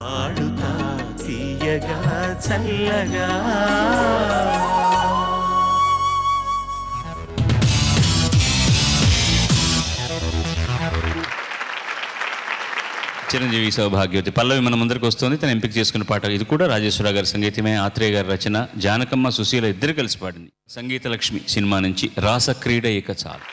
ఆడుతా తీయగా చల్లగా చిరంజీవి సౌభాగ్యవతి పల్లవి మన ముందరికి వస్తుంది. తను ఎంపిక చేసుకున్న పాట ఇది కూడా రాజేశ్వరరావు గారి సంగీతమే, ఆత్రేయ గారి రచన, జానకమ్మ సుశీల ఇద్దరు కలిసి పాడింది. సంగీత లక్ష్మి సినిమా నుంచి రాసక్రీడ ఇక చాలు.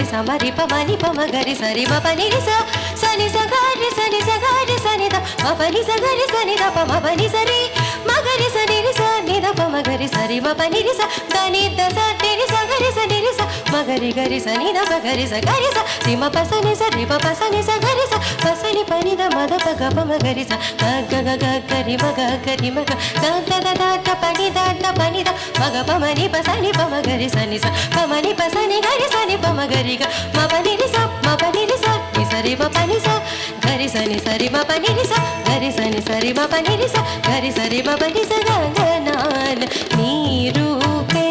Samari pamani pamagari sari bapani sa sani sagari sa ni da pamapani sari magari sani sa ni the పమ గరి సరి మ పని రి స దని ద స టి రి స గరి స ని రి స మ గరి గరి స ని ద ప గరి స రి మ ప స ని స రి ప ప స ని స గరి స ప స ని ప ని ద మ ద ప గ ప మ గరి స గ గ గ గ గరి మ గ గరి మ గ the the the the the ప ని ద ద ప ని ద మ గ ప మ ని ప స ని ప మ గరి స ని స ప మ ని ప స ని గరి స ని ప మ గరి గ మ ప ని రి స మ ప ని రి స ని స రి మ ప ని స గరి స ని స రి మ ప ని రి స గరి స ని స రి మ ప ని రి స గరి స రి మ ప ని స గగనాన నీ రూపే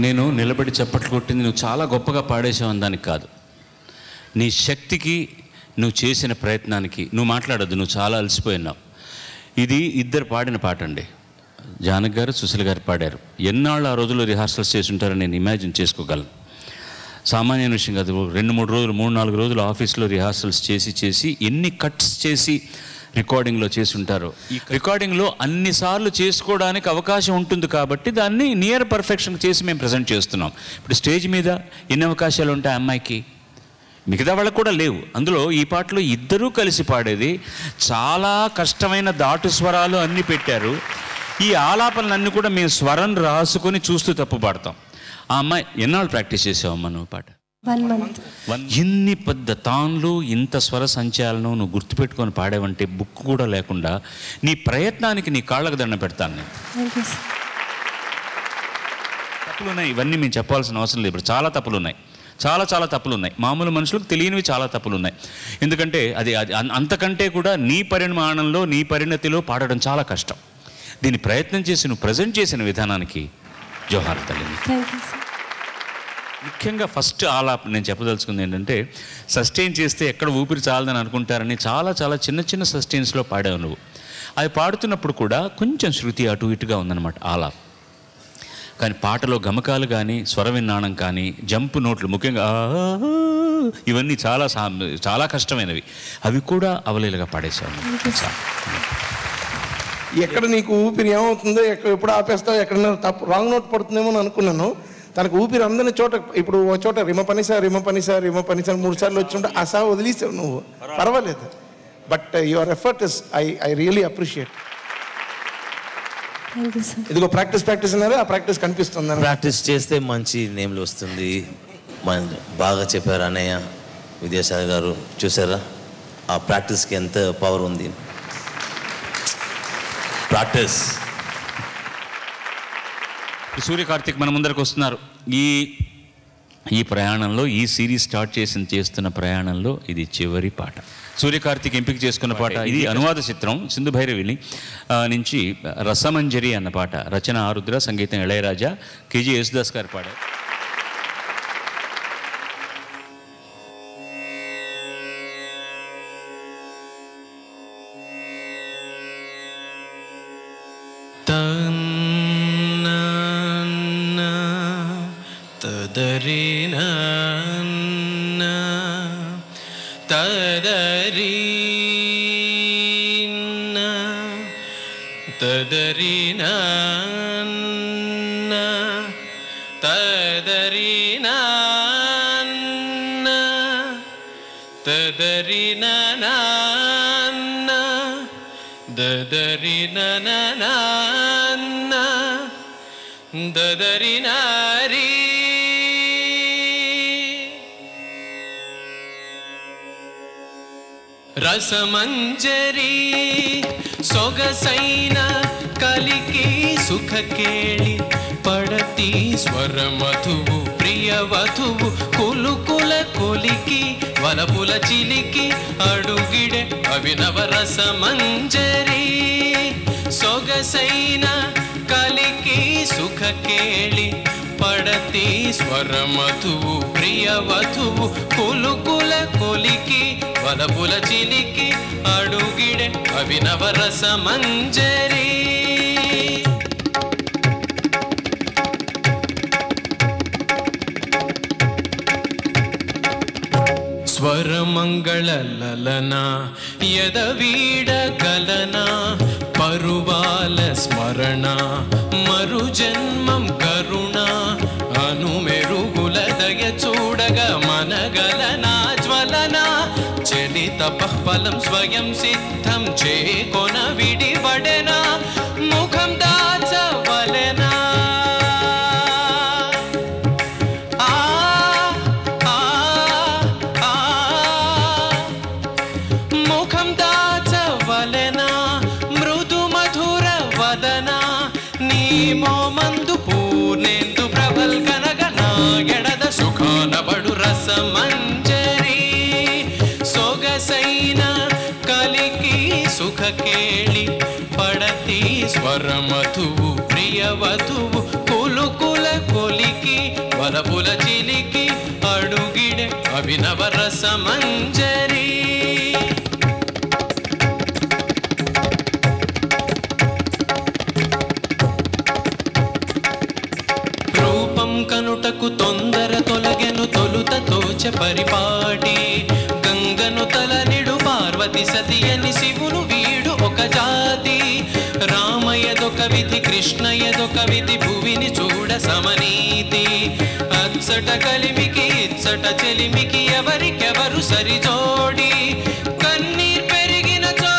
నేను నిలబడి చప్పట్లు కొట్టింది నువ్వు చాలా గొప్పగా పాడేసావు దానికి కాదు, నీ శక్తికి నువ్వు చేసిన ప్రయత్నానికి. నువ్వు మాట్లాడద్దు, నువ్వు చాలా అలసిపోయినావు. ఇది ఇద్దరు పాడిన పాట అండి. జానకి గారు, సుశీల గారు పాడారు. ఎన్నాళ్ళు ఆ రోజుల్లో రిహార్సల్స్ చేసి ఉంటారని నేను ఇమాజిన్ చేసుకోగలను. సామాన్య విషయం కాదు. 2-3 రోజులు 3-4 రోజులు ఆఫీస్లో రిహార్సల్స్ చేసి ఎన్ని కట్స్ చేసి రికార్డింగ్లో చేసి ఉంటారు. ఈ రికార్డింగ్లో అన్నిసార్లు చేసుకోవడానికి అవకాశం ఉంటుంది కాబట్టి దాన్ని నియర్ పర్ఫెక్షన్ చేసి మేము ప్రజెంట్ చేస్తున్నాం. ఇప్పుడు స్టేజ్ మీద ఎన్ని అవకాశాలు ఉంటాయి అమ్మాయికి, మిగతా వాళ్ళకు కూడా లేవు. అందులో ఈ పాటలో ఇద్దరూ కలిసి పాడేది. చాలా కష్టమైన దాటు స్వరాలు అన్నీ పెట్టారు. ఈ ఆలాపనలన్నీ కూడా మేము స్వరం రాసుకొని చూస్తూ తప్పు పాడతాం. ఆ అమ్మాయి ఎన్నాళ్ళు ప్రాక్టీస్ చేసావమ్మా నువ్వు పాట? 1 month. ఇన్ని పెద్ద తాన్లు, ఇంత స్వర సంచయాలను నువ్వు గుర్తుపెట్టుకొని పాడేవంటే బుక్ కూడా లేకుండా నీ ప్రయత్నానికి నీ కాళ్ళకు దండ పెడతాను నేను. తప్పులు ఉన్నాయి, ఇవన్నీ మేము చెప్పాల్సిన అవసరం లేదు. ఇప్పుడు చాలా తప్పులు ఉన్నాయి, చాలా తప్పులు ఉన్నాయి. మామూలు మనుషులకు తెలియనివి చాలా తప్పులు ఉన్నాయి. ఎందుకంటే అది అంతకంటే కూడా నీ పరిమాణంలో, నీ పరిణతిలో పాడడం చాలా కష్టం. దీన్ని ప్రయత్నం చేసి నువ్వు ప్రజెంట్ చేసిన విధానానికి జోహార్ తల్లిని. ముఖ్యంగా ఫస్ట్ ఆలాప్ నేను చెప్పదలుచుకుంది ఏంటంటే, సస్టైన్ చేస్తే ఎక్కడ ఊపిరి చాలదని అనుకుంటారని చాలా చిన్న సస్టైన్స్లో పాడావు నువ్వు. అది పాడుతున్నప్పుడు కూడా కొంచెం శృతి అటు ఇటుగా ఉందన్నమాట ఆలాప్. కానీ పాటలో గమకాలు కానీ, స్వర విన్నాణం కానీ, జంపు నోట్లు ముఖ్యంగా ఇవన్నీ చాలా కష్టమైనవి. అవి కూడా అవలీలగా పాడేశాను. ఎక్కడ నీకు ఊపిరి ఏమవుతుందో, ఎప్పుడు ఆపేస్తావు, ఎక్కడన్నా తప్పు రాంగ్ నోట్ పడుతుందేమో అని అనుకున్నాను. తనకు ఊపిరి అందని చోట, ఇప్పుడు ఒక చోట రిమపనిసా 3 సార్లు వచ్చింటే ఆ సా వదిలేసావు నువ్వు, పర్వాలేదు. But your effort is I really appreciate. ఇదిగో ప్రాక్టీస్ అన్నారు, ఆ ప్రాక్టీస్ కనిపిస్తుంది. ప్రాక్టీస్ చేస్తే మంచి నేమ్లు వస్తుంది. బాగా చెప్పారు అన్నయ్య విద్యాసాగర్ గారు. చూసారా ఆ ప్రాక్టీస్కి ఎంత పవర్ ఉంది. ప్రాక్టీస్. సూర్య కార్తిక్ మన ముందరకు వస్తున్నారు. ఈ ప్రయాణంలో, ఈ సిరీస్ స్టార్ట్ చేస్తున్న ప్రయాణంలో ఇది చివరి పాట. సూర్య కార్తిక్ ఎంపిక చేసుకున్న పాట ఇది. అనువాద చిత్రం సింధు భైరవిని నుంచి రసమంజరి అన్న పాట. రచన ఆరుద్ర, సంగీతం ఇళయరాజా, కేజీ యేసుదాస్ గారు పాడారు. తదరీనా తదరీనా తదరీనా తదరీనా దదరీనా దదరీనారీ రసమంజరి సొగసైన కలికి సుఖ కేళి పడతి స్వర మధువు ప్రియ వధువు కులుకుల కొలికి వలపుల చిలికి అడుగిడే అభినవ రసమంజరి సొగసైన కలికి సుఖ కేళి పడతి స్వర మధువు ప్రియ వధువు కులుకుల కొలికి వలపుల చిలికి అడుగిడే అభినవ రసమంజరి స్వరమంగళ లలన యదవీడ గలన పరువాల స్మరణ మరు జన్మం కరుణ అనుమెరుగుల దయ చూడగ మనగలన జ్వలన చలిత పహ్ఫలం స్వయం సిద్ధం చేకొన విడివడెనా ముఖం దాచవలెనా ముఖం దాచవలెనా మృదు మధుర వదన నీ మోమందు పూర్ణేందు ప్రబల్ కనగన ఎడద సుఖానబడు రసమంజరి సొగసైన కలికి సుఖ కేళి పడతి స్వర మధువు ప్రియ వధువు కులుకుల కొలికి వలపుల చిలికి అడుగిడే అభినవ రసమంజరి కనుటకు తొందర తొలగెను తొలుత తోచ పరిపాటి గంగను తలనిడు పార్వతి సతి అని శివును వీడు ఒక జాతి రామయ్యదొక విధి కృష్ణయ్యదొక విధి భువిని చూడ సమనీతి అచ్చట కలిమికి ఇచ్చట చెలిమికి ఎవరికెవరు సరిజోడి కన్నీర్ పెరిగిన చో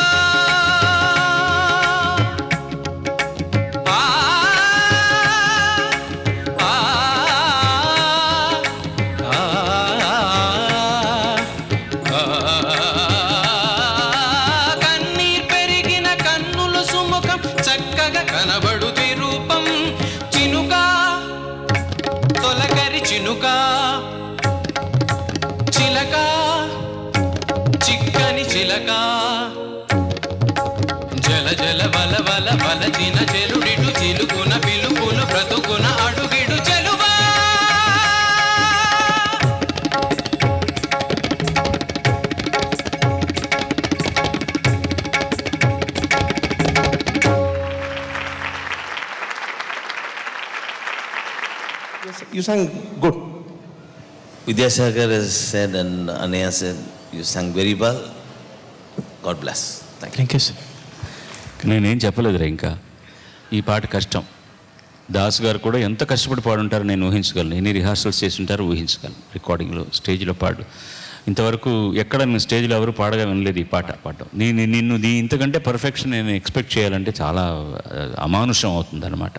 కనబడు రూపం చినుక తొలకరి చినుక చిలక చిక్కని చిలక జల జల వల వల వలచిన చెలుడిటు చిలుకున పిలుపులు బ్రతుకున అడుగిడు చెలువా You sang good. Vidyasagar has said and Anaya said, you sang very well. God bless. Thank you. నేనేం చెప్పలేదురా. ఇంకా ఈ పాట కష్టం. దాస్ గారు కూడా ఎంత కష్టపడి పాడుంటారో నేను ఊహించగలను. ఎన్ని రిహార్సల్స్ చేసి ఉంటారో ఊహించగలను. రికార్డింగ్లో, స్టేజ్లో పాడు. ఇంతవరకు ఎక్కడ నేను స్టేజ్లో ఎవరు పాడగా వినలేదు ఈ పాట. నిన్ను ఇంతకంటే పర్ఫెక్షన్ నేను ఎక్స్పెక్ట్ చేయాలంటే చాలా అమానుషం అవుతుందన్నమాట.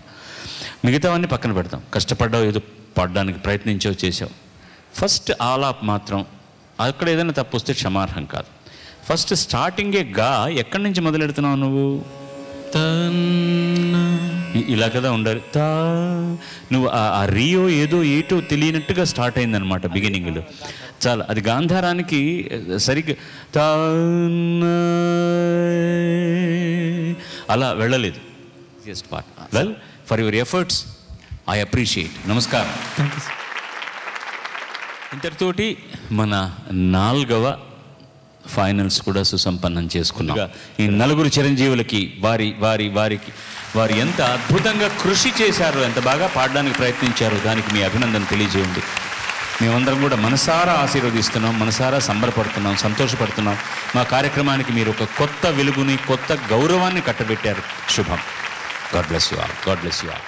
మిగతావన్నీ పక్కన పెడతాం. కష్టపడ్డావు, ఏదో పాడడానికి ప్రయత్నించావు, చేసావు. ఫస్ట్ ఆలాప్ మాత్రం అక్కడ ఏదైనా తప్పు వస్తే క్షమార్హం కాదు. ఫస్ట్ స్టార్టింగే ఎక్కడి నుంచి మొదలెడుతున్నావు నువ్వు? ఇలా కదా ఉండాలి. నువ్వు ఆ రియో ఏదో ఏటో తెలియనట్టుగా స్టార్ట్ అయిందనమాట బిగినింగ్లో. చాలా అది గాంధారానికి సరిగ్గా అలా వెళ్ళలేదు. Just part. Well, for your efforts I appreciate. నమస్కారం. ఇంతటితోటి మన 4వ ఫైనల్స్ కూడా సుసంపన్నం చేసుకున్నాం. ఈ 4 చిరంజీవులకి వారు ఎంత అద్భుతంగా కృషి చేశారో, ఎంత బాగా పాడడానికి ప్రయత్నించారో దానికి మీ అభినందన తెలియజేయండి. మేమందరం కూడా మనసారా ఆశీర్వదిస్తున్నాం, మనసారా సంబరపడుతున్నాం, సంతోషపడుతున్నాం. మా కార్యక్రమానికి మీరు ఒక కొత్త వెలుగుని, కొత్త గౌరవాన్ని కట్టబెట్టారు. శుభం. God bless you all. God bless you all.